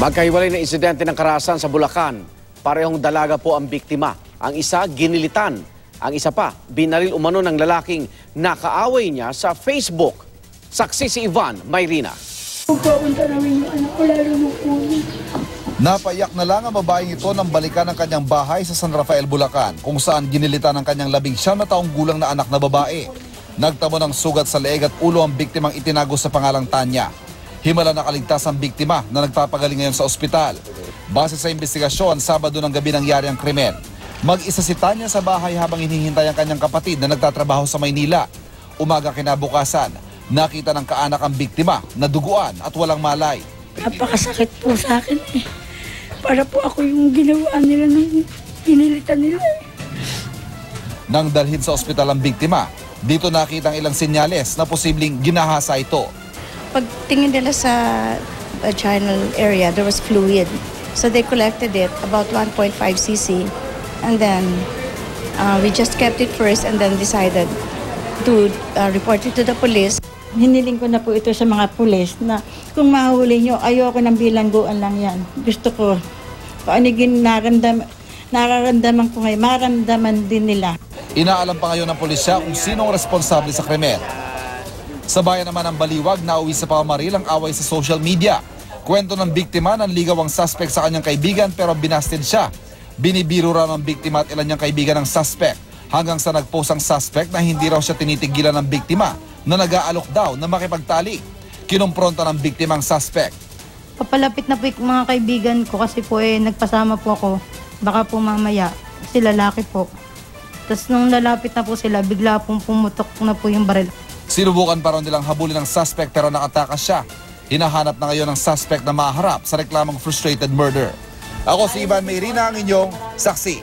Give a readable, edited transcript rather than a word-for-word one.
Magkahiwalay na insidente ng karahasan sa Bulacan. Parehong dalaga po ang biktima. Ang isa, ginilitan. Ang isa pa, binaril umano ng lalaking nakaaway niya sa Facebook. Saksi si Ivan Mayrina. Pagkaunta namin yung anak ko, lalo nung ulo. Napaiyak na lang ang babaeng ito nang balikan ang kanyang bahay sa San Rafael, Bulacan, kung saan ginilitan ang kanyang 19 na taong gulang na anak na babae. Nagtamo ng sugat sa leeg at ulo ang biktimang itinago sa pangalang Tanya. Himala nakaligtas ang biktima na nagpapagaling ngayon sa ospital. Base sa investigasyon, Sabado ng gabi nangyari ang krimen. Mag-isa si Tanya sa bahay habang hinihintay ang kanyang kapatid na nagtatrabaho sa Maynila. Umaga kinabukasan, nakita ng kaanak ang biktima na duguan at walang malay. Napakasakit po sa akin eh. Para po ako yung ginawa nila nung pinilitan nila eh. Nang dalhin sa ospital ang biktima, dito nakita ang ilang senyales na posibleng ginahasa ito. Pagtingin nila sa vaginal area, there was fluid. So they collected it, about 1.5 cc. And then we just kept it first and then decided to report it to the police. Hiniling ko na po ito sa mga pulis na kung mahuli nyo, ayoko ng bilangguan lang yan. Gusto ko, paanigin nararamdaman ko ngayon, maramdaman din nila. Inaalam pa ngayon ng pulisya kung sinong responsable sa krimen. Sa bayan naman ng Baliwag, nauwi sa pamamaril ang away sa social media. Kwento ng biktima ng ligaw ang suspect sa kanyang kaibigan pero binasted siya. Binibiro raw ng biktima at ilan niyang kaibigan ng suspect hanggang sa nagpost ang suspect na hindi raw siya tinitigilan ng biktima na nag-aalok daw na makipagtalik. Kinumpronta ng biktima ang suspect. Papalapit na po yung mga kaibigan ko kasi po nagpasama po ako. Baka po mamaya, kasi lalaki po. Tapos nung lalapit na po sila, bigla pong pumutok na po yung baril. Sinubukan pa rin nilang habulin ng suspect pero nakatakas siya. Hinahanap na ngayon ng suspect na maharap sa reklamong frustrated murder. Ako si Ivan Mayrina, ang inyong saksi.